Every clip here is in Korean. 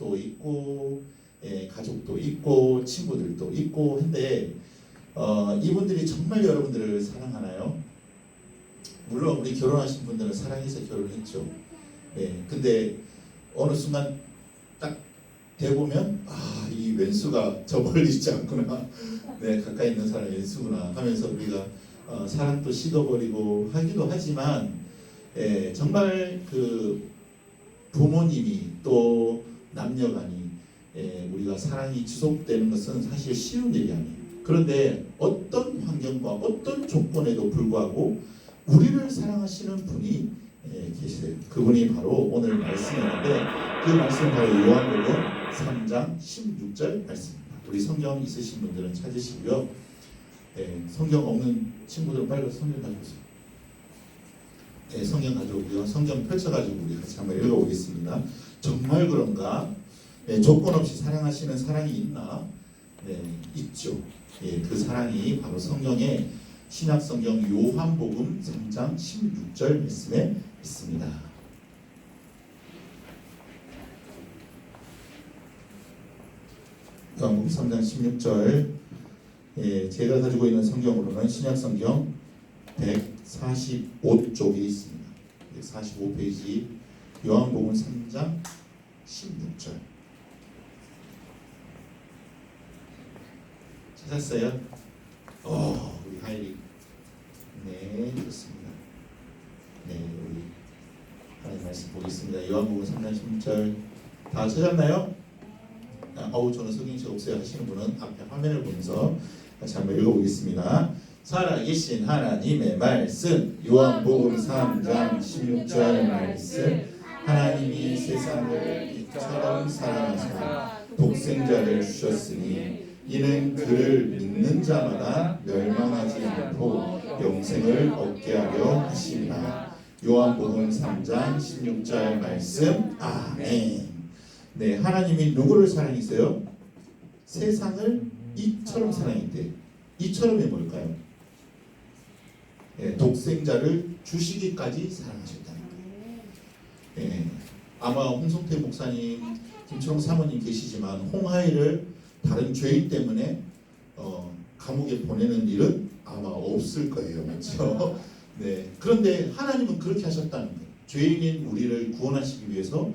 가족도 있고 가족도 있고 친구들도 있고 한데 이분들이 정말 여러분들을 사랑하나요? 물론 우리 결혼하신 분들은 사랑해서 결혼했죠. 근데 어느 순간 딱 대보면 이 왼수가 저 멀리 있지 않구나. 가까이 있는 사람이 왼수구나 하면서 우리가 사랑도 식어버리고 하기도 하지만 정말 그 부모님이 또 남녀간이 우리가 사랑이 지속되는 것은 사실 쉬운 일이 아니에요. 그런데 어떤 환경과 어떤 조건에도 불구하고 우리를 사랑하시는 분이 계세요. 그분이 바로 오늘 말씀이었는데 그 말씀은 바로 요한복음 3장 16절 말씀입니다. 우리 성경 있으신 분들은 찾으시고요. 성경 없는 친구들은 빨리 성경 가져오세요. 성경 가져오고요. 성경 펼쳐가지고 우리 같이 한번 읽어보겠습니다. 정말 그런가? 조건 없이 사랑하시는 사랑이 있나? 있죠. 그 사랑이 바로 성경의 신약성경 요한복음 3장 16절 말씀에 있습니다. 요한복음 3장 16절 제가 가지고 있는 성경으로는 신약성경 145쪽에 있습니다. 145페이지 요한복음 3장 16절 찾았어요? 우리 하이리 좋습니다. 우리 하나님 말씀 보겠습니다. 요한복음 3장 16절 다 찾았나요? 저는 성경책 없어요 하시는 분은 앞에 화면을 보면서 같이 한번 읽어보겠습니다. 살아계신 하나님의 말씀 요한복음 3장 16절 말씀 하나님이 세상을 이처럼 사랑하사 독생자를 주셨으니 이는 그를 믿는 자마다 멸망하지 않고 영생을 얻게 하려 하심이라. 요한복음 3장 16절 말씀 아멘. 하나님이 누구를 사랑했어요? 세상을 이처럼 사랑했대. 이처럼이 뭘까요? 독생자를 주시기까지 사랑하셨다는 거예요. 아마 홍성태 목사님, 김청 사모님 계시지만 홍하이를 다른 죄인 때문에 감옥에 보내는 일은 아마 없을 거예요. 그렇죠? 그런데 하나님은 그렇게 하셨다는 거예요. 죄인인 우리를 구원하시기 위해서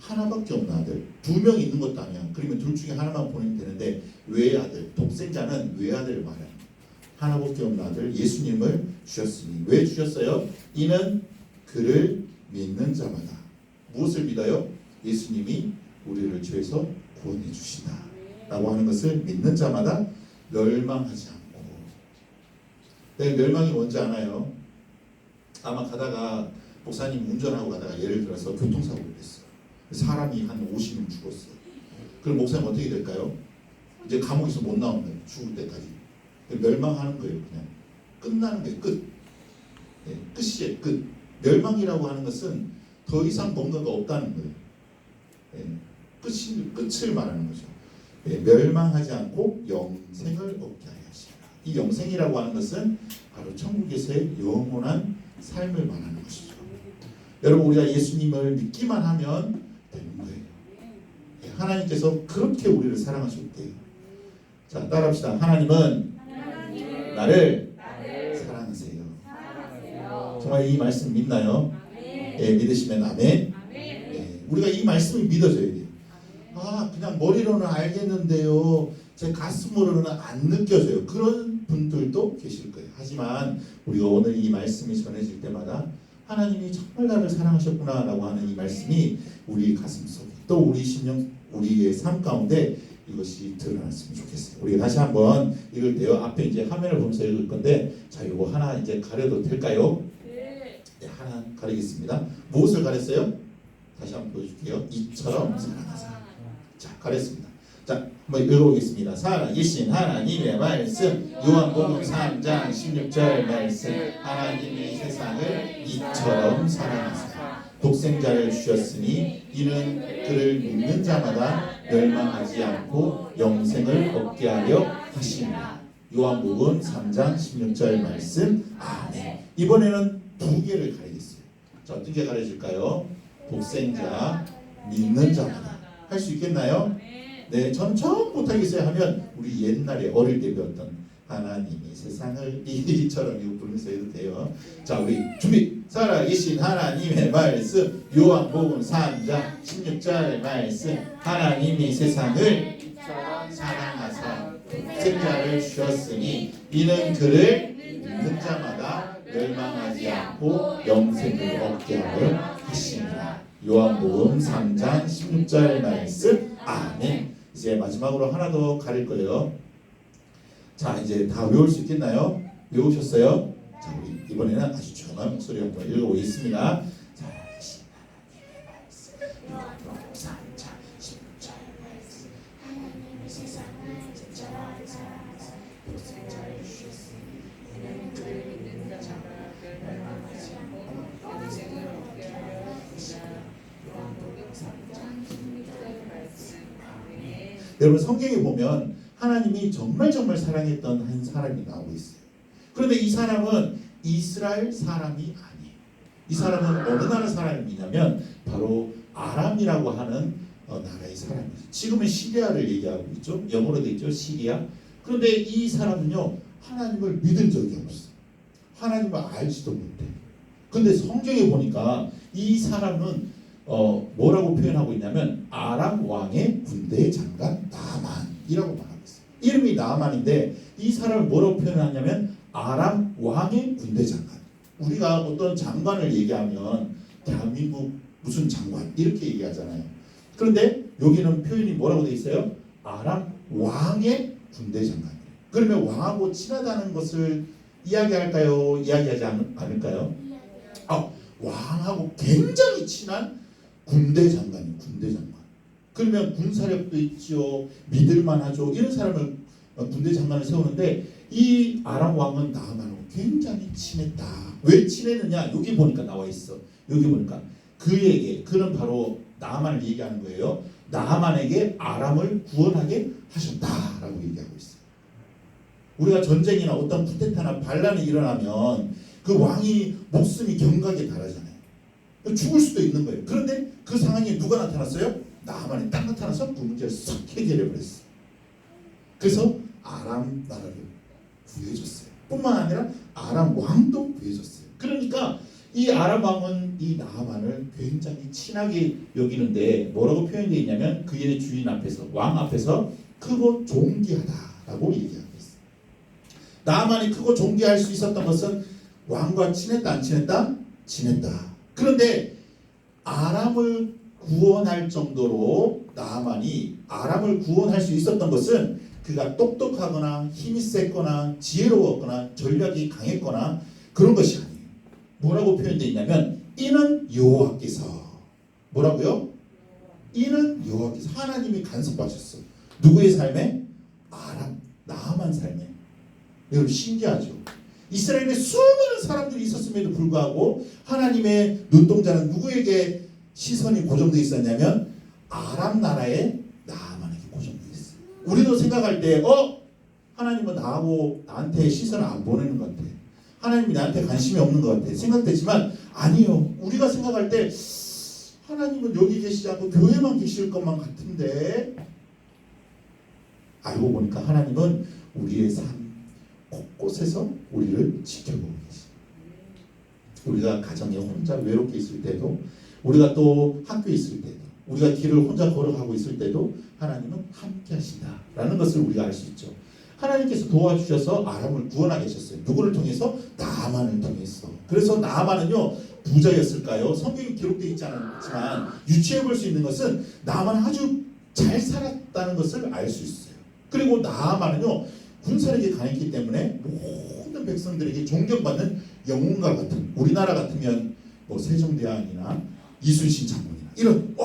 하나밖에 없는 아들, 2명 있는 것도 아니야. 그러면 둘 중에 하나만 보내면 되는데 외아들, 독생자는 외아들을 말해요. 하나밖에 없는 아들 예수님을 주셨으니 왜 주셨어요? 이는 그를 믿는 자마다 무엇을 믿어요? 예수님이 우리를 죄에서 구원해 주시다 라고 하는 것을 믿는 자마다 멸망하지 않고. 멸망이 뭔지 아나요? 아마 가다가 목사님 운전하고 가다가 예를 들어서 교통사고를 했어요. 사람이 한 50명 죽었어요. 그럼 목사님 어떻게 될까요? 이제 감옥에서 못 나오는 거예요. 죽을 때까지. 멸망하는 거예요. 그냥 끝나는 거예요. 끝. 끝이에요. 끝. 멸망이라고 하는 것은 더 이상 뭔가가 없다는 거예요. 끝을 말하는 거죠. 멸망하지 않고 영생을 얻게 하여 하시라. 이 영생이라고 하는 것은 바로 천국에서의 영원한 삶을 말하는 것이죠. 여러분 우리가 예수님을 믿기만 하면 되는 거예요. 하나님께서 그렇게 우리를 사랑하셨대요. 자, 따라합시다. 하나님은 나를 사랑하세요. 정말 이 말씀 믿나요? 믿으시면 아멘. 우리가 이 말씀을 믿어줘야 돼요. 그냥 머리로는 알겠는데요. 제 가슴으로는 안 느껴져요. 그런 분들도 계실 거예요. 하지만 우리가 오늘 이 말씀이 전해질 때마다 하나님이 정말 나를 사랑하셨구나 라고 하는 이 말씀이 우리 가슴 속에 또 우리 심령, 우리의 삶 가운데 이것이 드러났으면 좋겠어요. 우리 다시 한번 읽을 때요. 앞에 이제 화면을 보면서 읽을 건데 자, 이거 하나 이제 가려도 될까요? 네, 하나 가리겠습니다. 무엇을 가렸어요? 다시 한번 보여줄게요. 이처럼 사랑하사. 자, 가렸습니다. 자, 한번 읽어보겠습니다. 살아계신 하나님의 말씀 요한복음 3장 16절 말씀 하나님이 세상을 이처럼 사랑하사 독생자를 주셨으니 이는 그를 믿는 자마다 멸망하지 않고 영생을 얻게 하려 하심이라. 요한복음 3장 16절 말씀 아멘. 이번에는 2개를 가리겠어요. 자, 어떻게 가려질까요? 독생자, 믿는 자마다. 할 수 있겠나요? 네, 저는 처음 못하겠어요 하면 우리 옛날에 어릴 때 배웠던 하나님이 세상을 이처럼 이거 부르면서 해도 돼요. 자, 우리 준비. 살아계신 하나님의 말씀 요한복음 3장 16절 말씀 하나님이 세상을 사랑하사 생자를 주셨으니 이는 그를 믿는 자마다 멸망하지 않고 영생을 얻게 하려 하심이라. 요한복음 3장 16절 말씀. 아멘. 이제 마지막으로 하나 더 가릴 거예요. 자, 이제 다 외울 수 있겠나요? 외우셨어요? 자, 우리 이번에는 아주 조용한 목소리 한번 읽어보겠습니다. 자, 하나님의 말씀 요한복음 3장 16절 말씀 하나님이 세상을 진짜로 사랑하사 독생자를 주셨으니 이는 그를 믿는 자마다 멸망하지 않고 영생을 얻게 하려 하시라. 요한복음 3장 16절 말씀. 아멘. 여러분, 성경에 보면 하나님이 정말 사랑했던 한 사람이 나오고 있어요. 그런데 이 사람은 이스라엘 사람이 아니에요. 이 사람은 어느 나라 사람이냐면 바로 아람이라고 하는 나라의 사람이에요. 지금은 시리아를 얘기하고 있죠. 영어로 되어 있죠. 시리아. 그런데 이 사람은요, 하나님을 믿은 적이 없어요. 하나님을 알지도 못해. 근데 성경에 보니까 이 사람은 뭐라고 표현하고 있냐면 아람 왕의 군대 장관 나만이라고 말합니다. 이름이 나만인데 이 사람을 뭐라고 표현하냐면 아람 왕의 군대 장관. 우리가 어떤 장관을 얘기하면 대한민국 무슨 장관 이렇게 얘기하잖아요. 그런데 여기는 표현이 뭐라고 돼 있어요? 아람 왕의 군대 장관. 그러면 왕하고 친하다는 것을 이야기할까요? 이야기하지 않을까요? 왕하고 굉장히 친한 군대 장관이에요. 군대 장관. 그러면 군사력도 있죠. 믿을만하죠. 이런 사람을 군대 장관을 세우는데 이 아람 왕은 나아만하고 굉장히 친했다. 왜 친했느냐? 여기 보니까 나와 있어. 여기 보니까 그는 바로 나아만을 얘기하는 거예요. 나아만에게 아람을 구원하게 하셨다라고 얘기하고 있어요. 우리가 전쟁이나 어떤 쿠데타나 반란이 일어나면 그 왕이 목숨이 경각에 달하잖아요. 죽을 수도 있는 거예요. 그런데 그 상황에 누가 나타났어요? 나만이 딱 나타나서 그 문제를 싹 해결해 버렸어요. 그래서 아람 나라를 구해줬어요. 뿐만 아니라 아람 왕도 구해줬어요. 그러니까 이 아람 왕은 이 나만을 굉장히 친하게 여기는데 뭐라고 표현되어 있냐면 그의 주인 앞에서 왕 앞에서 크고 존귀하다라고 얘기하고 있어요. 나만이 크고 존귀할 수 있었던 것은 왕과 친했다 안 친했다? 친했다. 그런데 아람을 구원할 정도로 나아만이 아람을 구원할 수 있었던 것은 그가 똑똑하거나 힘이 셌거나 지혜로웠거나 전략이 강했거나 그런 것이 아니에요. 뭐라고 표현되어 있냐면 이는 여호와께서 뭐라고요? 이는 여호와께서 하나님이 간섭하셨어. 누구의 삶에? 아람 나아만 삶에. 여러분 신기하죠? 이스라엘에 수많은 사람들이 있었음에도 불구하고 하나님의 눈동자는 누구에게 시선이 고정되어 있었냐면 아람 나라의 나아만에게 고정되어 있어요. 우리도 생각할 때 하나님은 나한테 시선을 안 보내는 것 같아. 하나님이 나한테 관심이 없는 것 같아. 생각되지만 아니요. 우리가 생각할 때 하나님은 여기 계시지 않고 교회만 계실 것만 같은데 알고 보니까 하나님은 우리의 삶 곳곳에서 우리를 지켜보고 계십니다. 우리가 가정에 혼자 외롭게 있을 때도 우리가 또 학교에 있을 때도 우리가 길을 혼자 걸어가고 있을 때도 하나님은 함께 하신다라는 것을 우리가 알 수 있죠. 하나님께서 도와주셔서 아람을 구원하게 하셨어요. 누구를 통해서? 나아만을 통해서. 그래서 나아만은요 부자였을까요? 성경이 기록되어 있지 않았지만 유추해 볼 수 있는 것은 나아만은 아주 잘 살았다는 것을 알 수 있어요. 그리고 나아만은요 군사력이 강했기 때문에 모든 백성들에게 존경받는 영웅과 같은, 우리나라 같으면 뭐 세종대왕이나 이순신 장군이나 이런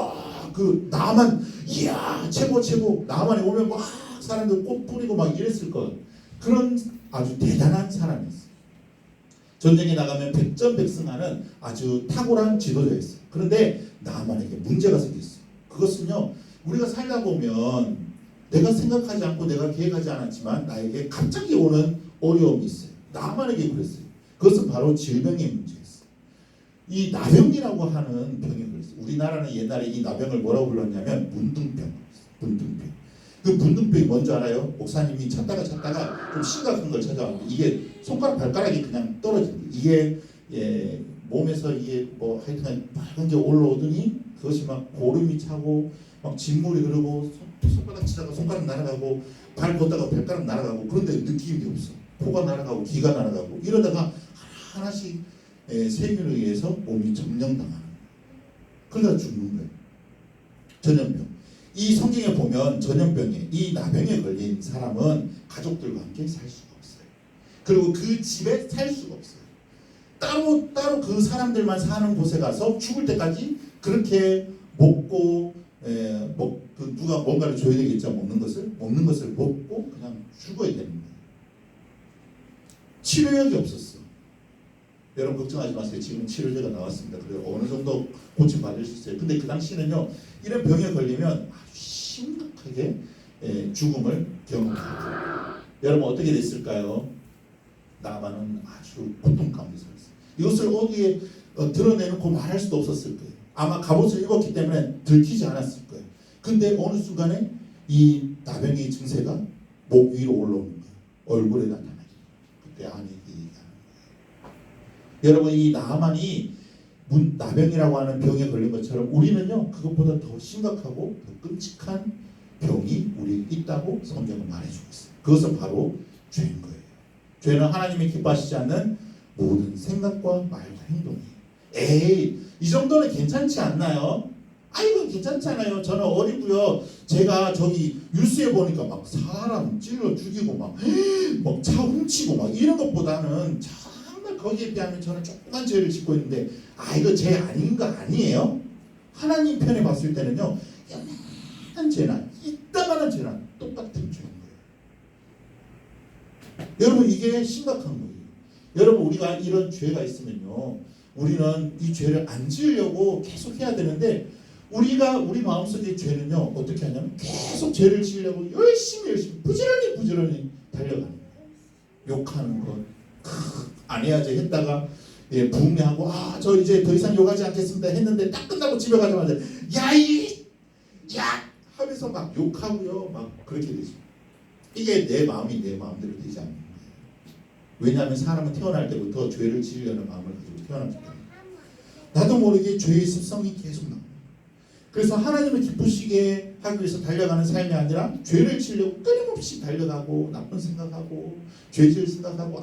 그 나만 이야 최고 나만에 오면 막 사람들 꽃 뿌리고 막 이랬을 것 그런 아주 대단한 사람이었어요. 전쟁에 나가면 백전백승하는 아주 탁월한 지도자였어요. 그런데 나만에게 문제가 생겼어요. 그것은요 우리가 살다 보면 내가 생각하지 않고 내가 계획하지 않았지만 나에게 갑자기 오는 어려움이 있어요. 나만에게 그랬어요. 그것은 바로 질병의 문제였어요. 이 나병이라고 하는 병에 걸렸어요. 우리나라는 옛날에 이 나병을 뭐라고 불렀냐면 문둥병. 문둥병. 그 문둥병이 뭔지 알아요? 목사님이 찾다가 좀 심각한 걸 찾아왔는데 이게 손가락 발가락이 그냥 떨어지는 거예요. 이게 몸에서 이게 뭐 하여튼 빨간 게 올라오더니 그것이 막 고름이 차고 막 진물이 흐르고 손바닥 치다가 손가락 날아가고 발 걷다가 발가락 날아가고 그런데 느낌이 없어. 코가 날아가고 귀가 날아가고 이러다가 하나씩 세균에 의해서 몸이 점령당하는 거예요. 그러다 죽는 거예요. 전염병. 이 성경에 보면 전염병에 이 나병에 걸린 사람은 가족들과 함께 살 수가 없어요. 그리고 그 집에 살 수가 없어요. 따로 그 사람들만 사는 곳에 가서 죽을 때까지 그렇게 먹고 누가 뭔가를 줘야 되겠죠. 먹는 것을 먹고 그냥 죽어야 되는 거예요. 치료약이 없었어. 여러분 걱정하지 마세요. 지금 치료제가 나왔습니다. 그리고 어느 정도 고침받을 수 있어요. 근데 그 당시에는요. 이런 병에 걸리면 아주 심각하게 죽음을 경험합니다. 여러분 어떻게 됐을까요? 나만은 아주 고통 가운데 살았어요. 이것을 어디에 드러내놓고 말할 수도 없었을 거예요. 아마 갑옷을 입었기 때문에 들키지 않았을 거예요. 근데 어느 순간에 이 나병의 증세가 목 위로 올라오는 거예요. 얼굴에 나타나요. 그때 아내에게 얘기하는 거예요. 여러분 이 나만이 나병이라고 하는 병에 걸린 것처럼 우리는요 그것보다 더 심각하고 더 끔찍한 병이 우리에 있다고 성경은 말해주고 있어요. 그것은 바로 죄인 거예요. 죄는 하나님이 기뻐하시지 않는 모든 생각과 말과 행동이에요. 에이 이 정도는 괜찮지 않나요? 아이고 괜찮잖아요. 저는 어리고요. 제가 저기 뉴스에 보니까 막 사람 찔러 죽이고 막 차 훔치고 막 이런 것보다는 정말 거기에 비하면 저는 조그만 죄를 짓고 있는데 이거 죄 아닌 거 아니에요? 하나님 편에 봤을 때는요. 이만한 죄나 이따만한 죄나 똑같은 죄인 거예요. 여러분 이게 심각한 거예요. 여러분 우리가 이런 죄가 있으면요. 우리는 이 죄를 안 지으려고 계속 해야 되는데 우리 마음속의 죄는요. 어떻게 하냐면 계속 죄를 지으려고 열심히 부지런히 달려가는 거예요. 욕하는 것 안 해야지 했다가 부흥하고 저 이제 더 이상 욕하지 않겠습니다 했는데 딱 끝나고 집에 가자마자 야 하면서 막 욕하고요. 막 그렇게 되죠. 이게 내 마음이 내 마음대로 되지 않는 거예요. 왜냐하면 사람은 태어날 때부터 죄를 지으려는 마음을 가지고 태어났기 때문에 나도 모르게 죄의 습성이 계속 나옵니다. 그래서 하나님을 기쁘시게 하기 위해서 달려가는 삶이 아니라 죄를 지으려고 끊임없이 달려가고 나쁜 생각하고 죄질 생각하고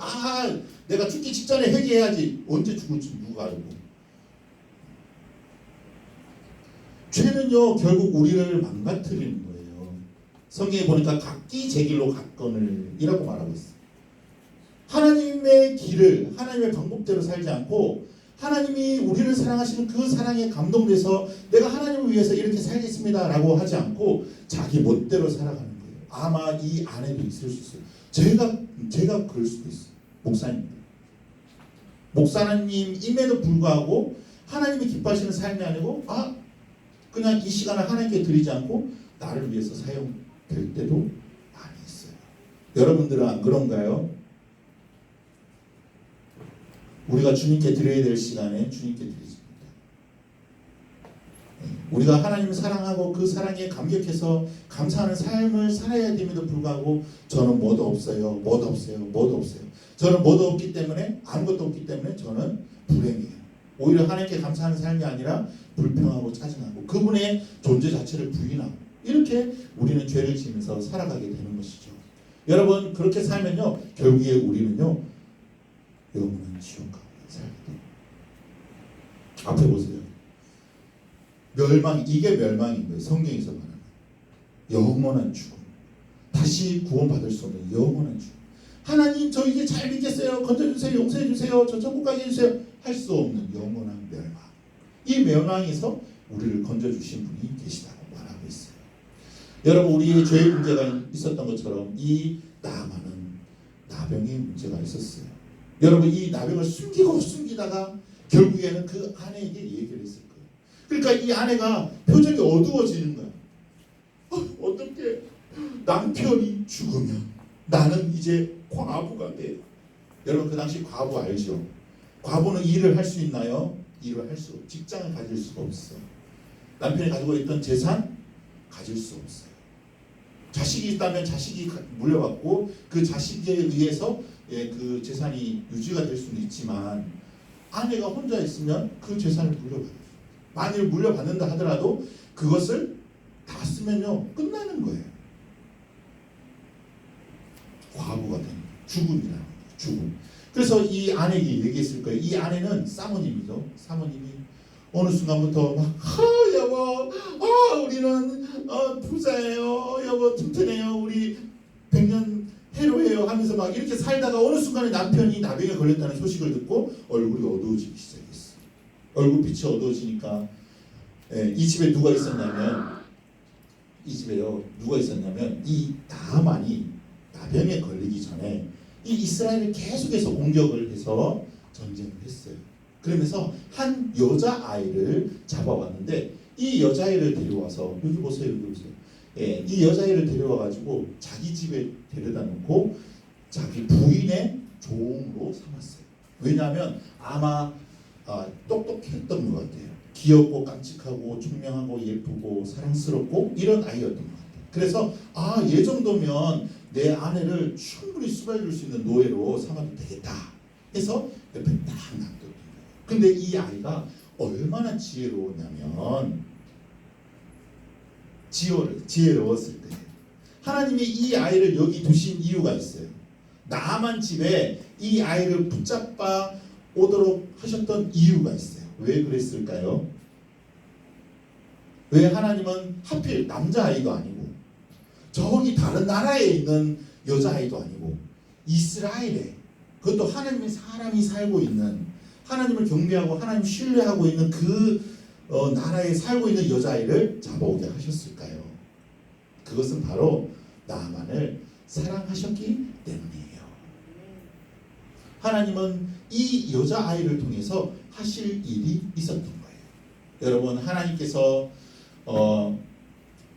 내가 죽기 직전에 회개해야지. 언제 죽을지 누가 알고. 죄는요 결국 우리를 망가뜨리는 거예요. 성경에 보니까 각기 제 길로 갔거늘 이라고 말하고 있어요. 하나님의 길을 하나님의 방법대로 살지 않고 하나님이 우리를 사랑하시는 그 사랑에 감동돼서 내가 하나님을 위해서 이렇게 살겠습니다 라고 하지 않고 자기 멋대로 살아가는 거예요. 아마 이 안에도 있을 수 있어요. 제가 그럴 수도 있어요. 목사님임에도 불구하고 하나님이 기뻐하시는 삶이 아니고 그냥 이 시간을 하나님께 드리지 않고 나를 위해서 사용될 때도 많이 있어요. 여러분들은 안 그런가요? 우리가 주님께 드려야 될 시간에 주님께 드리십니다. 우리가 하나님을 사랑하고 그 사랑에 감격해서 감사하는 삶을 살아야 됨에도 불구하고 저는 뭐도 없어요. 저는 뭐도 없기 때문에 아무것도 없기 때문에 저는 불행해요. 오히려 하나님께 감사하는 삶이 아니라 불평하고 짜증나고 그분의 존재 자체를 부인하고 이렇게 우리는 죄를 지으면서 살아가게 되는 것이죠. 여러분 그렇게 살면요 결국에 우리는요 영원한 지옥 가운데 살게 돼요. 앞에 보세요. 이게 멸망인 거예요. 성경에서 말하는 영원한 죽음. 다시 구원받을 수 없는 영원한 죽음. 하나님 저 이제 잘 믿겠어요. 건져주세요. 용서해주세요. 저 천국 가게 해주세요. 할 수 없는 영원한 멸망. 이 멸망에서 우리를 건져주신 분이 계시다고 말하고 있어요. 여러분 우리의 죄의 문제가 있었던 것처럼 이 나만은 나병의 문제가 있었어요. 여러분 이 나병을 숨기다가 결국에는 그 아내에게 얘기를 했을 거예요. 그러니까 이 아내가 표정이 어두워지는 거야. 어떻게 남편이 죽으면 나는 이제 과부가 돼. 여러분 그 당시 과부 알죠? 과부는 일을 할 수 있나요? 일을 할 수, 직장을 가질 수가 없어. 남편이 가지고 있던 재산 가질 수 없어요. 자식이 있다면 자식이 물려받고 그 자식에 의해서 그 재산이 유지가 될 수는 있지만 아내가 혼자 있으면 그 재산을 물려받아요. 만일 물려받는다 하더라도 그것을 다 쓰면요 끝나는 거예요. 과부가 되는 거예요. 죽음이라는 거예요. 죽음. 그래서 이 아내에게 얘기했을 거예요. 이 아내는 사모님이죠. 사모님이 어느 순간부터 막 여보 우리는 부자예요. 여보 튼튼해요. 우리 100년 해로해요 하면서 막 이렇게 살다가 어느 순간에 남편이 나병에 걸렸다는 소식을 듣고 얼굴이 어두워지기 시작했어요. 얼굴빛이 어두워지니까 이 집에 누가 있었냐면 이 나만이 나병에 걸리기 전에 이 이스라엘을 계속해서 공격을 해서 전쟁을 했어요. 그러면서 한 여자아이를 잡아왔는데 이 여자아이를 데려와서 여기 보세요. 이 여자아이를 데려와가지고 자기 집에 데려다 놓고 자기 부인의 종으로 삼았어요. 왜냐하면 아마 똑똑했던 것 같아요. 귀엽고 깜찍하고 총명하고 예쁘고 사랑스럽고 이런 아이였던 것 같아요. 그래서 얘 정도면 내 아내를 충분히 수발해줄 수 있는 노예로 삼아도 되겠다 해서 옆에 딱 놔뒀던 거예요. 근데 이 아이가 얼마나 지혜로웠냐면 지혜로웠을 때 하나님이 이 아이를 여기 두신 이유가 있어요. 나만 집에 이 아이를 붙잡아 오도록 하셨던 이유가 있어요. 왜 그랬을까요? 왜 하나님은 하필 남자아이도 아니고 저기 다른 나라에 있는 여자아이도 아니고 이스라엘에 그것도 하나님의 사람이 살고 있는 하나님을 경배하고 하나님 신뢰하고 있는 그 나라에 살고 있는 여자아이를 잡아오게 하셨을까요? 그것은 바로 나만을 사랑하셨기 때문이에요. 하나님은 이 여자아이를 통해서 하실 일이 있었던 거예요. 여러분 하나님께서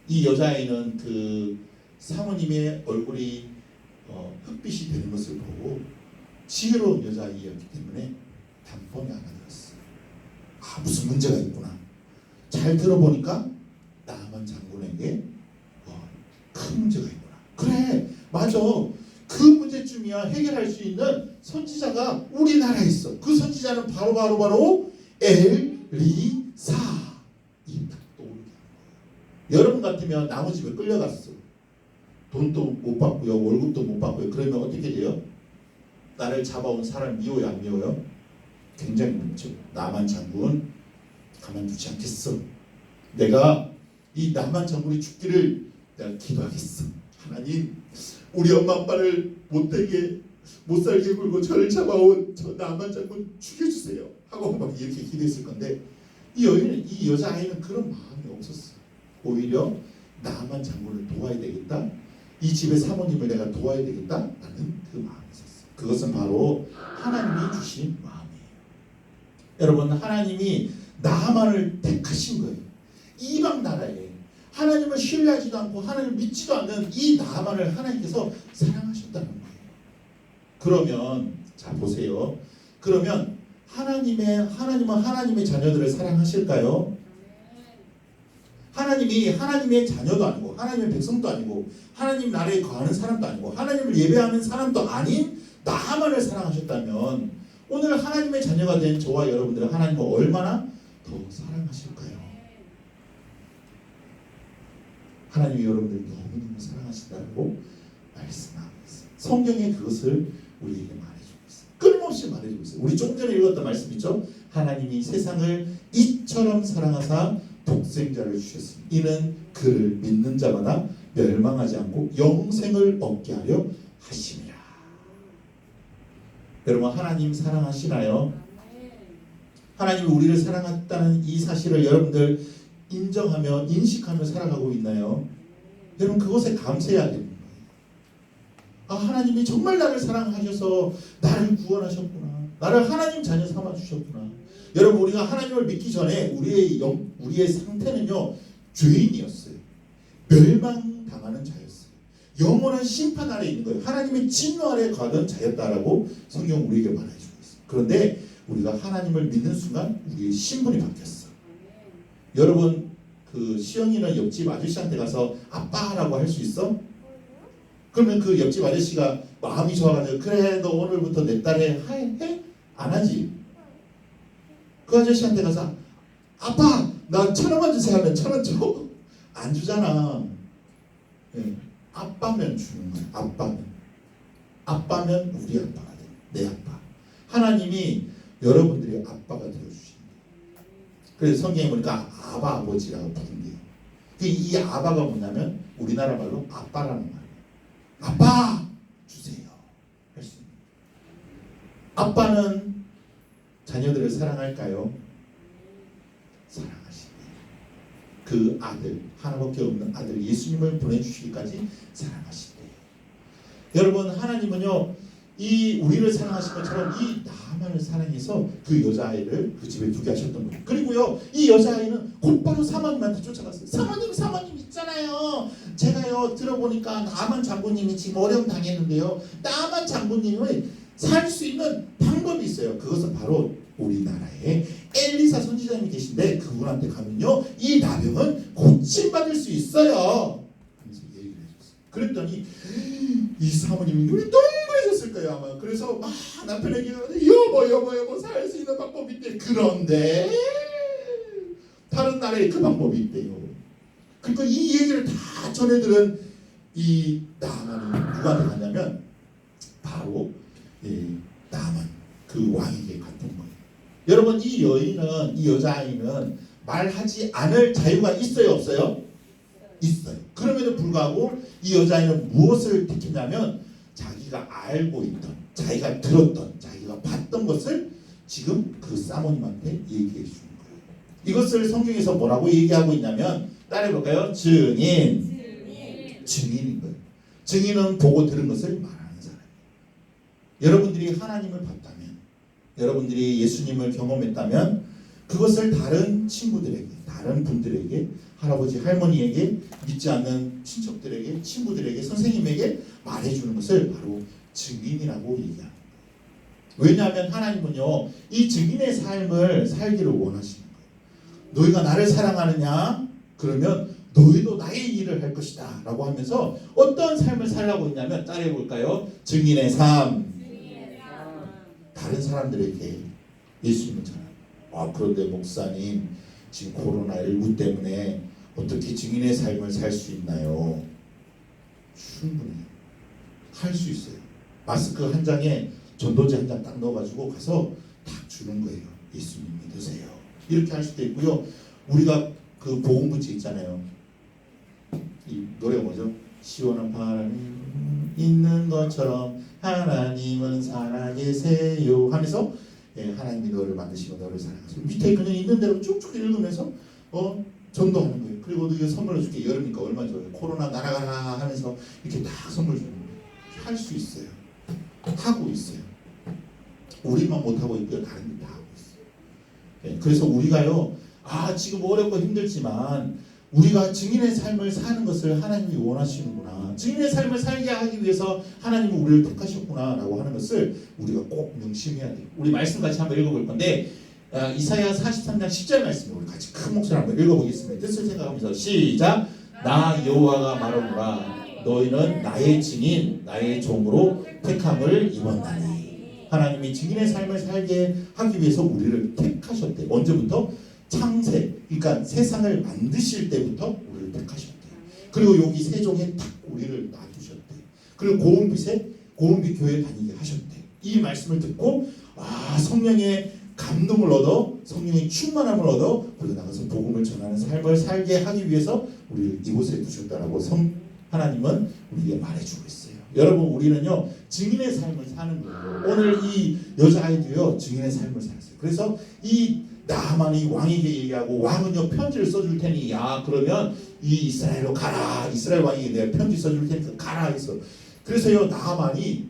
이 여자아이는 그 사모님의 얼굴이 흑빛이 되는 것을 보고 지혜로운 여자아이였기 때문에 단번에 알아들었어요. 무슨 문제가 있구나. 잘 들어보니까 나만 장군에게 큰 문제가 있구나. 그래 맞아. 그 문제쯤이야 해결할 수 있는 선지자가 우리나라에 있어. 그 선지자는 바로 엘리사. 이 딱 떠오르게 하는 거예요. 여러분 같으면 남의 집에 끌려갔어. 돈도 못 받고요. 월급도 못 받고요. 그러면 어떻게 돼요? 나를 잡아온 사람 미워요 안 미워요? 굉장히 밉죠. 나만 장군 가만두지 않겠어. 내가 이 나만 장군이 죽기를 내가 기도하겠어. 하나님 우리 엄마 아빠를 못 살게 굴고 저를 잡아온 저 나만 장군 죽여주세요 하고 막 이렇게 기도했을 건데 이 여자아이는 그런 마음이 없었어요. 오히려 나만 장군을 도와야 되겠다. 이 집의 사모님을 내가 도와야 되겠다라는 그 마음이 있었어요. 그것은 바로 하나님이 주신 마음이에요. 여러분 하나님이 나만을 택하신 거예요. 이방 나라에 하나님을 신뢰하지도 않고 하나님을 믿지도 않는 이 나만을 하나님께서 사랑하셨다는 거예요. 그러면 자 보세요. 그러면 하나님은 하나님의 자녀들을 사랑하실까요? 하나님이 하나님의 자녀도 아니고 하나님의 백성도 아니고 하나님 나라에 거하는 사람도 아니고 하나님을 예배하는 사람도 아닌 나만을 사랑하셨다면 오늘 하나님의 자녀가 된 저와 여러분들은 하나님을 얼마나 더 사랑하실까요? 하나님이 여러분들을 너무너무 사랑하신다고 말씀하고 있어요. 성경에 그것을 우리에게 말해주고 있어요. 끊임없이 말해주고 있어요. 우리 조금 전에 읽었던 말씀 있죠? 하나님이 세상을 이처럼 사랑하사 독생자를 주셨으니 이는 그를 믿는 자마다 멸망하지 않고 영생을 얻게 하려 하심이라. 여러분 하나님 사랑하시나요? 하나님이 우리를 사랑했다는 이 사실을 여러분들 인정하며 인식하며 살아가고 있나요? 여러분 그것에 감사해야 됩니다. 하나님이 정말 나를 사랑하셔서 나를 구원하셨구나. 나를 하나님 자녀 삼아주셨구나. 여러분 우리가 하나님을 믿기 전에 우리의 상태는요 죄인이었어요. 멸망당하는 자였어요. 영원한 심판 아래 있는 거예요. 하나님의 진노 아래 가던 자였다라고 성경 우리에게 말해주고 있어요. 그런데 우리가 하나님을 믿는 순간 우리의 신분이 바뀌었어. 여러분 그 시영이는 옆집 아저씨한테 가서 아빠라고 할 수 있어? 그러면 그 옆집 아저씨가 마음이 좋아가지고 그래 너 오늘부터 내 딸에 해? 안 하지. 그 아저씨한테 가서 아빠 나 1,000원만 주세요 하면 1,000원 줘? 안 주잖아. 네. 아빠면 주는 거야. 아빠면 우리 아빠가 돼. 내 아빠. 하나님이 여러분들이 아빠가 되어주신 거예요. 그래서 성경에 보니까 아바 아버지라고 부른대요. 이 아바가 뭐냐면 우리나라 말로 아빠라는 말이에요. 아빠 주세요 할 수 있는. 아빠는 자녀들을 사랑할까요? 사랑하시네. 그 아들 하나밖에 없는 아들 예수님을 보내주시기까지 사랑하시대요. 여러분 하나님은요 이 우리를 사랑하신 것처럼 이 나만을 사랑해서 그 여자아이를 그 집에 두게 하셨던 거예요. 그리고요 이 여자아이는 곧바로 사모님한테 쫓아갔어요. 사모님 있잖아요. 제가요 들어보니까 나만 장군님이 지금 어려움 당했는데요. 나만 장군님을 살 수 있는 방법이 있어요. 그것은 바로 우리나라에 엘리사 선지자님이 계신데 그분한테 가면요 이 나병은 고침받을 수 있어요. 하면서 얘기를 해줬어요. 그랬더니 이 사모님이 눈이 동그래졌을 거예요 아마. 그래서 막 남편에게 여보 살 수 있는 방법이 있대. 그런데 다른 나라에 그 방법이 있대요. 그러니까 이 얘기를 다 전해들은 이 나만이 누구한테 갔냐면 바로 나만 그 왕에게 갔던 거예요. 여러분 이 여인은 이 여자아이는 말하지 않을 자유가 있어요 없어요? 있어요. 그럼에도 불구하고 이 여자아이는 무엇을 택했냐면 자기가 알고 있던 자기가 들었던 자기가 봤던 것을 지금 그 사모님한테 얘기해 주는 거예요. 이것을 성경에서 뭐라고 얘기하고 있냐면 따라해볼까요? 증인인 거예요. 증인은 보고 들은 것을 말하는 사람이에요. 여러분들이 하나님을 봤다면 여러분들이 예수님을 경험했다면 그것을 다른 친구들에게 다른 분들에게 할아버지 할머니에게 믿지 않는 친척들에게 친구들에게 선생님에게 말해주는 것을 바로 증인이라고 얘기하는 거예요. 왜냐하면 하나님은요 이 증인의 삶을 살기를 원하시는 거예요. 너희가 나를 사랑하느냐? 그러면 너희도 나의 일을 할 것이다 라고 하면서 어떤 삶을 살라고 했냐면 따라해 볼까요? 증인의 삶. 다른 사람들에게 예수님을 전하는. 그런데 목사님 지금 코로나19 때문에 어떻게 증인의 삶을 살 수 있나요? 충분히 할 수 있어요. 마스크 한 장에 전도지 한 장 딱 넣어가지고 가서 딱 주는 거예요. 예수님 믿으세요. 이렇게 할 수도 있고요. 우리가 그 복음부지 있잖아요. 이 노래가 뭐죠? 시원한 바람이 있는 것처럼 하나님은 살아계세요 하면서 하나님이 너를 만드시고 너를 사랑하세요. 밑에 그냥 있는 대로 쭉쭉 읽으면서 전도하는 거예요. 그리고 이거 선물로 줄게. 여름이니까 얼마 줘요. 코로나 날아가라 하면서 이렇게 딱 선물 주는 거예요. 할 수 있어요. 하고 있어요. 우리만 못하고 있고요. 다른 데 다 하고 있어요. 그래서 우리가요 지금 어렵고 힘들지만 우리가 증인의 삶을 사는 것을 하나님이 원하시는구나. 증인의 삶을 살게 하기 위해서 하나님은 우리를 택하셨구나 라고 하는 것을 우리가 꼭 명심해야 돼요. 우리 말씀 같이 한번 읽어볼 건데 이사야 43장 10절 말씀을 우리 같이 큰 목소리로 한번 읽어보겠습니다. 뜻을 생각하면서 시작. 나 여호와가 말하노라 너희는 나의 증인 나의 종으로 택함을 입었나니. 하나님이 증인의 삶을 살게 하기 위해서 우리를 택하셨대. 언제부터? 창세, 그러니까 세상을 만드실 때부터 우리를 택하셨대요. 그리고 여기 세종에 딱 우리를 놔두셨대요. 그리고 고은빛 교회 다니게 하셨대요. 이 말씀을 듣고 성령의 감동을 얻어 성령의 충만함을 얻어 우리가 나가서 복음을 전하는 삶을 살게 하기 위해서 우리를 이곳에 두셨다라고 하나님은 우리에게 말해주고 있어요. 여러분 우리는요 증인의 삶을 사는 거예요. 오늘 이 여자아이도요 증인의 삶을 살았어요. 그래서 이 나만이 왕에게 얘기하고 왕은요 편지를 써줄 테니 그러면 이 이스라엘로 가라. 이스라엘 왕에게 내가 편지 써줄 테니까 가라 했어. 그래서요 나만이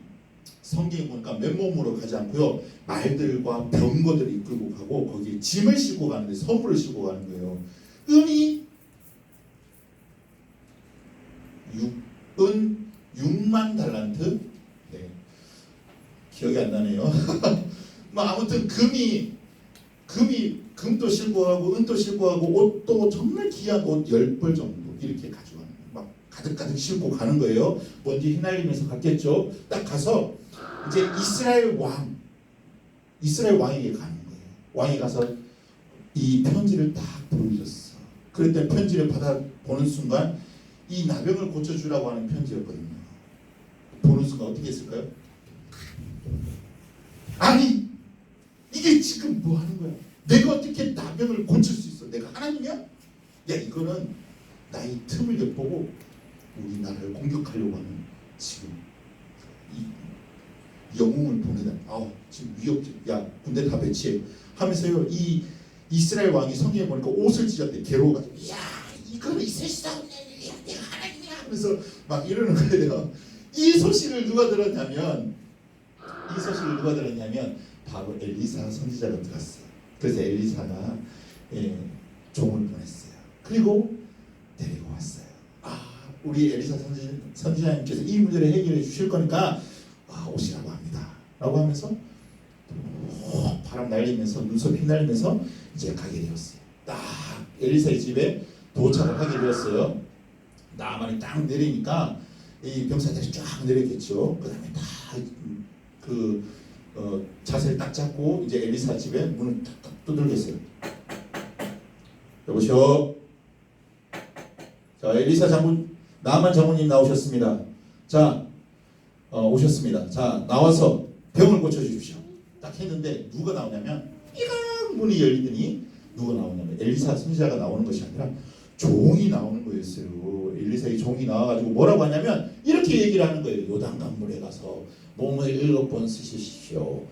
성경에 보니까 맨몸으로 가지 않고요 말들과 병거들을 이끌고 가고 거기에 짐을 싣고 가는데 선물을 싣고 가는 거예요. 은이 6만 달란트 기억이 안 나네요. 뭐 아무튼 금도 싣고 가고 은도 싣고 가고 옷도 정말 귀한 옷 10벌 정도 이렇게 가져가는 거예요. 막 가득가득 싣고 가는 거예요. 먼지 휘날리면서 갔겠죠. 딱 가서 이제 이스라엘 왕에게 가는 거예요. 왕이 가서 이 편지를 딱 보여줬어. 그랬더니 편지를 받아보는 순간 이 나병을 고쳐주라고 하는 편지였거든요. 보는 순간 어떻게 했을까요? 아니 이게 지금 뭐 하는 거야? 내가 어떻게 나병을 고칠 수 있어? 내가 하나님이야? 야 이거는 나의 틈을 엿보고 우리나라를 공격하려고 하는 지금 이 영웅을 보내다. 지금 위협적. 야 군대 다 배치해 하면서요. 이 이스라엘 왕이 성경에 보니까 옷을 찢었대. 괴로워가지고 야 이거는 있을 수 없는 일이야. 내가 하나님이야 하면서 막 이러는 거예요. 이 소식을 누가 들었냐면 바로 엘리사 선지자가 들었어요. 그래서 엘리사가 종을 보냈어요. 그리고 데리고 왔어요. 우리 엘리사 선지자님께서 이 문제를 해결해 주실 거니까 오시라고 합니다. 라고 하면서 바람 날리면서 눈썹 휘날리면서 이제 가게 되었어요. 딱 엘리사의 집에 도착을 하게 되었어요. 나만이 딱 내리니까 이 병사들이 쫙 내렸겠죠. 그 다음에 자세를 딱 잡고 이제 엘리사 집에 문을 탁탁 두들겼어요. 여보시오. 자, 엘리사 장군, 나만 장군님 나오셨습니다. 자, 오셨습니다. 자, 나와서 병을 고쳐주십시오. 딱 했는데 누가 나오냐면 삐강 문이 열리더니 누가 나오냐면 엘리사 선지자가 나오는 것이 아니라 종이 나오는 거였어요. 엘리사의 종이 나와가지고 뭐라고 하냐면 이렇게 얘기를 하는 거예요. 요단강물에 가서 몸을 7번 씻으십시오.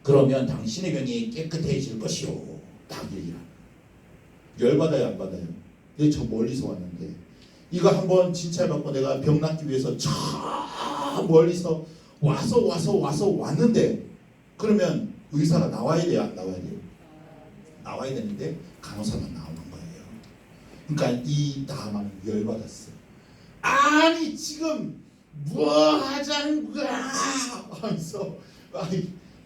그러면 당신의 병이 깨끗해질 것이요. 딱 얘기를. 열받아요 안 받아요? 근데 저 멀리서 왔는데 이거 한번 진찰받고 내가 병 낫기 위해서 저 멀리서 와서 왔는데 그러면 의사가 나와야 돼요 안 나와야 돼요? 나와야 되는데 간호사만 나오는 거예요. 그러니까 이 나만은 열받았어요. 아니 지금 뭐 하자는 거야 하면서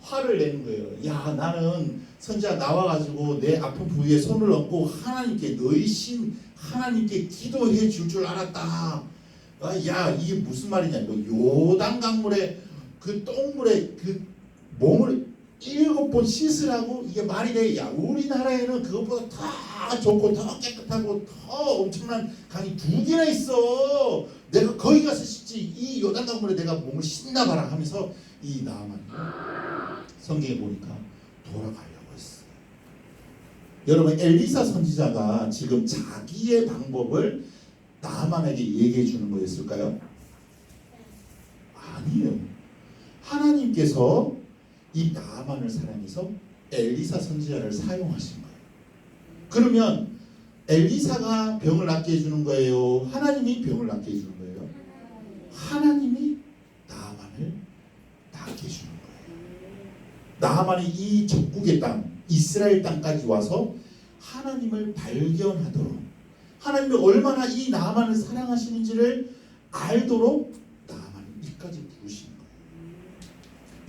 화를 내는 거예요. 야 나는 선지자 나와가지고 내 아픈 부위에 손을 얹고 하나님께 너희 신 하나님께 기도해 줄 알았다. 야 이게 무슨 말이냐? 뭐 요단 강물에 그 똥물에 그 몸을 7번 씻으라고 이게 말이 돼? 야 우리나라에는 그것보다 더 좋고 더 깨끗하고 더 엄청난 강이 2개나 있어. 내가 거기 가서 씻지 이 요단 강물에 내가 몸을 씻나 봐라 하면서 이 나만 성경에 보니까 돌아가려고 했어요. 여러분 엘리사 선지자가 지금 자기의 방법을 나만에게 얘기해 주는 거였을까요? 아니에요. 하나님께서 이 나만을 사랑해서 엘리사 선지자를 사용하신 거예요. 그러면 엘리사가 병을 낫게 해주는 거예요? 하나님이 병을 낫게 해주는 거예요? 하나님이 나만을 낫게 해주는 거예요. 나만이 이 적국의 땅, 이스라엘 땅까지 와서 하나님을 발견하도록 하나님이 얼마나 이 나만을 사랑하시는지를 알도록 나만을 이까지 부르신 거예요.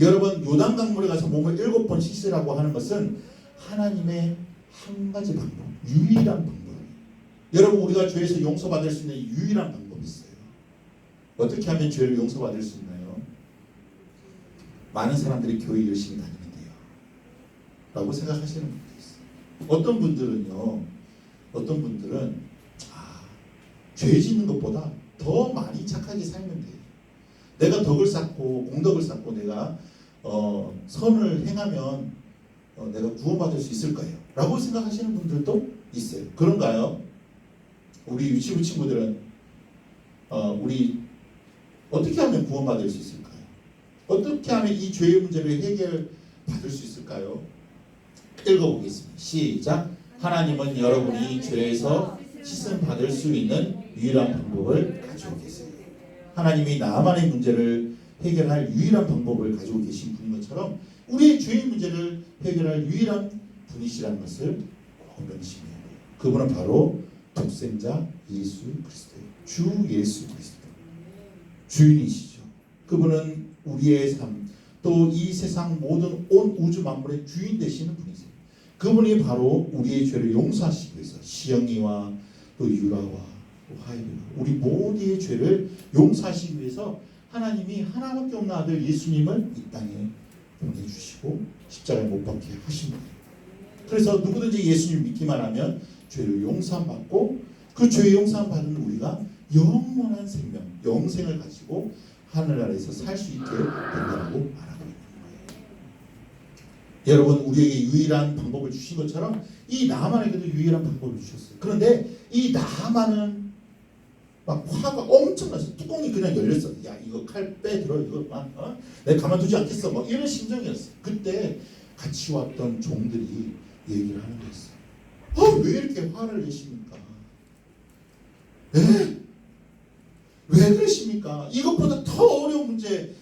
여러분 요단강물에 가서 몸을 7번 씻으라고 하는 것은 하나님의 한 가지 방법, 유일한 방법이에요. 여러분 우리가 죄에서 용서받을 수 있는 유일한 방법이 있어요. 어떻게 하면 죄를 용서받을 수 있나요? 많은 사람들이 교회 열심히 다니면 돼요 라고 생각하시는 분들이 있어요. 어떤 분들은 죄 짓는 것보다 더 많이 착하게 살면 돼요. 내가 덕을 쌓고 공덕을 쌓고 내가 선을 행하면 내가 구원받을 수 있을 거예요 라고 생각하시는 분들도 있어요. 그런가요? 우리 유치부 친구들은 우리 어떻게 하면 구원받을 수 있을까요? 어떻게 하면 이 죄의 문제를 해결받을 수 있을까요? 읽어보겠습니다. 시작. 하나님은 여러분이 죄에서 씻음 받을 수 있는 유일한 방법을 가지고 계세요. 하나님이 나만의 문제를 해결할 유일한 방법을 가지고 계신 분인 것처럼 우리의 죄의 문제를 해결할 유일한 분이시라는 것을 꼭 명심해야 돼요. 그분은 바로 독생자 예수 그리스도예요. 주 예수 그리스도 주인이시죠. 그분은 우리의 삶, 또 이 세상 모든 온 우주 만물의 주인 되시는 분이세요. 그분이 바로 우리의 죄를 용서하시기 위해서 시영이와 또 유라와 또 하이비와 우리 모두의 죄를 용서하시기 위해서 하나님이 하나밖에 없는 아들 예수님을 이 땅에 보내주시고 십자가에 못 박게 하신 거예요. 그래서 누구든지 예수님을 믿기만 하면 죄를 용서받고 그 죄 용서받은 우리가 영원한 생명, 영생을 가지고 하늘나라에서 살 수 있게 된다고 말하고 있는 거예요. 여러분, 우리에게 유일한 방법을 주신 것처럼 이 나만에게도 유일한 방법을 주셨어요. 그런데 이 나만은 막 화가 엄청났어요. 뚜껑이 그냥 열렸어. 야, 이거 칼 빼들어. 이거 막 내가 가만두지 않겠어. 막 이런 심정이었어요. 그때 같이 왔던 종들이 얘기를 하는 거였어요. 왜 이렇게 화를 내십니까? 네? 왜 그러십니까? 이것보다 더 어려운 문제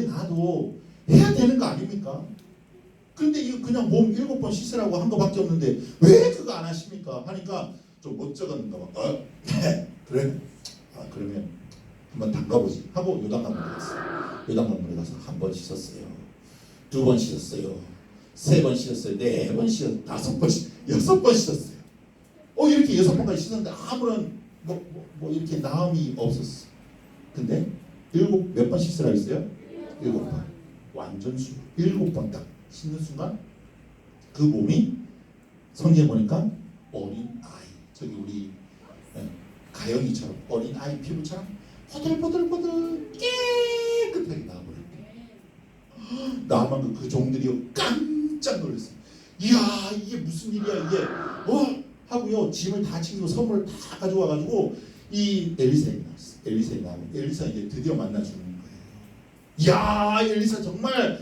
나도 해야 되는 거 아닙니까? 근데 이거 그냥 몸 7번 씻으라고 한 거밖에 없는데 왜 그거 안 하십니까? 하니까 좀 못 적었는가 봐. 그래? 그러면 한번 담가보지 하고 요단강물에 갔어요. 요단강물에 가서 한 번 씻었어요. 2번 씻었어요. 3번 씻었어요. 4번 씻었어요. 5번 씻었어요. 6번 씻었어요. 이렇게 6번까지 씻었는데 아무런 뭐 이렇게 나음이 없었어. 근데 몇 번 씻으라 했어요? 7번. 완전 7번 딱 씻는 순간 그 몸이 성경에 보니까 어린 아이, 저기 우리 가영이처럼 어린 아이 피부처럼 포들포들포들 깨끗하게 나와버렸대. 나만 그 종들이 깜짝 놀랐어요. 이야, 이게 무슨 일이야 이게. 하고요, 짐을 다 챙기고 선물을 다 가져와가지고 이 엘리사에게 나왔어요. 엘리사에게 나오면 엘리사 이제 드디어 만나주는 거예요. 이야, 엘리사 정말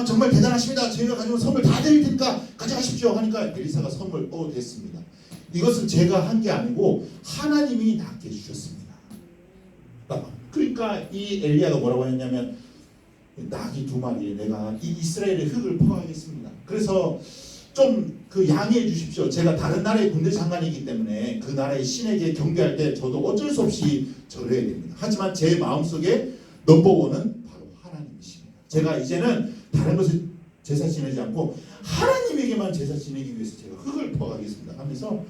정말 대단하십니다. 저희가 가져온 선물 다 드릴 테니까 가져가십시오 하니까 엘리사가 선물 됐습니다. 이것은 제가 한 게 아니고 하나님이 낳게 해주셨습니다. 그러니까 이 엘리야가 뭐라고 했냐면 낙이 2마리에 내가 이 이스라엘의 흙을 퍼가겠습니다. 그래서 좀 그 양해해 주십시오. 제가 다른 나라의 군대 장관이기 때문에 그 나라의 신에게 경배할 때 저도 어쩔 수 없이 절해야 됩니다. 하지만 제 마음속에 넘버원은 바로 하나님이십니다. 제가 이제는 다른 것을 제사 지내지 않고 하나님에게만 제사 지내기 위해서 제가 흙을 퍼가겠습니다 하면서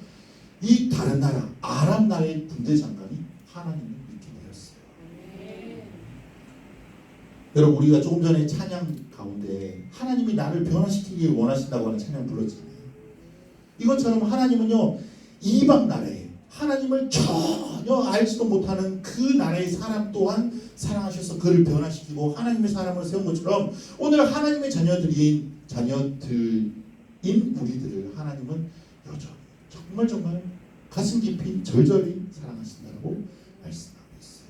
이 다른 나라 아람 나라의 군대 장관이 하나님을 믿게 되었어요. 여러분, 우리가 조금 전에 찬양 가운데 하나님이 나를 변화시키길 원하신다고 하는 찬양 불렀잖아요. 이것처럼 하나님은요, 이방 나라에 하나님을 전혀 알지도 못하는 그 나라의 사람 또한 사랑하셔서 그를 변화시키고 하나님의 사람을 세운 것처럼 오늘 하나님의 자녀들인 우리들을 하나님은 여전히 정말 가슴 깊이 절절히 사랑하신다고 말씀하고 있어요.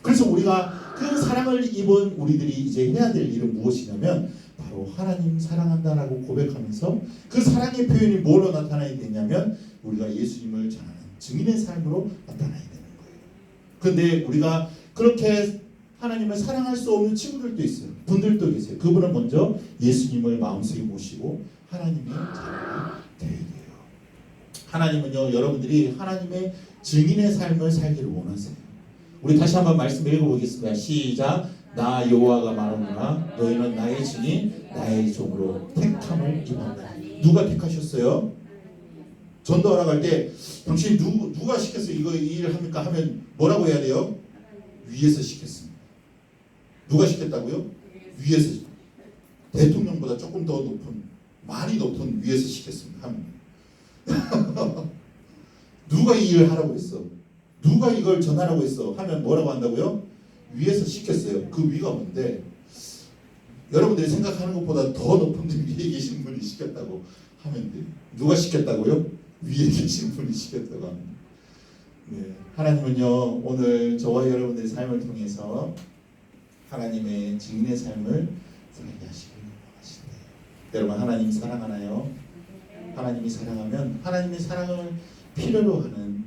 그래서 우리가 그 사랑을 입은 우리들이 이제 해야 될 일은 무엇이냐면 바로 하나님 사랑한다라고 고백하면서 그 사랑의 표현이 뭐로 나타나야 되냐면 우리가 예수님을 전하는 증인의 삶으로 나타나야 되는 거예요. 그런데 우리가 그렇게 하나님을 사랑할 수 없는 친구들도 있어요. 분들도 계세요. 그분은 먼저 예수님을 마음속에 모시고 하나님의 자녀가 되어야 돼요. 하나님은요, 여러분들이 하나님의 증인의 삶을 살기를 원하세요. 우리 다시 한번 말씀 읽어보겠습니다. 시작. 나 여호와가 말하노라 너희는 나의 증인 나의 종으로 택함을 입었다. 누가 택하셨어요? 전도하러 갈 때 당신 누가 시켰어요? 이거 이 일을 합니까? 하면 뭐라고 해야 돼요? 위에서 시켰습니다. 누가 시켰다고요? 위에서. 대통령보다 조금 더 높은, 많이 높은 위에서 시켰습니다. 하면 누가 이 일을 하라고 했어? 누가 이걸 전하라고 했어? 하면 뭐라고 한다고요? 위에서 시켰어요. 그 위가 뭔데? 여러분들이 생각하는 것보다 더 높은 데 위에 계신 분이 시켰다고 하면 돼요. 누가 시켰다고요? 위에 계신 분이 시켰다고 합니다. 네. 하나님은요, 오늘 저와 여러분들의 삶을 통해서 하나님의 증인의 삶을 살게 하시길 원하신대요. 여러분, 하나님 사랑하나요? 하나님이 사랑하면 하나님의 사랑을 필요로 하는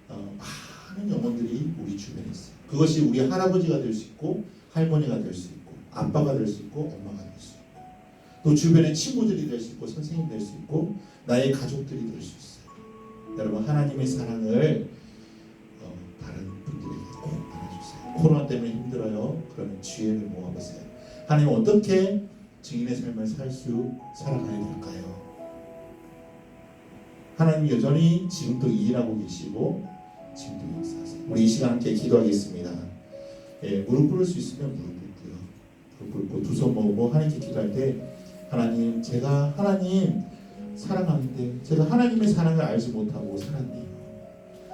많은 영혼들이 우리 주변에 있어요. 그것이 우리 할아버지가 될 수 있고 할머니가 될 수 있고 아빠가 될 수 있고 엄마가 될 수 있고 또 주변의 친구들이 될 수 있고 선생님이 될 수 있고 나의 가족들이 될 수 있어요. 여러분, 하나님의 사랑을 다른 분들에게 꼭 알아주세요. 코로나 때문에 힘들어요. 그러면 지혜를 모아보세요. 하나님 어떻게 증인의 삶을 살아가야 될까요? 하나님 여전히 지금도 일하고 계시고 지금도 역사하세요. 우리 이 시간 함께 기도하겠습니다. 무릎 꿇을 수 있으면 무릎 꿇고요. 무릎 꿇고 두 손 모으고 하나님께 기도할 때 하나님, 제가 하나님 사랑하는데 제가 하나님의 사랑을 알지 못하고 살았네요.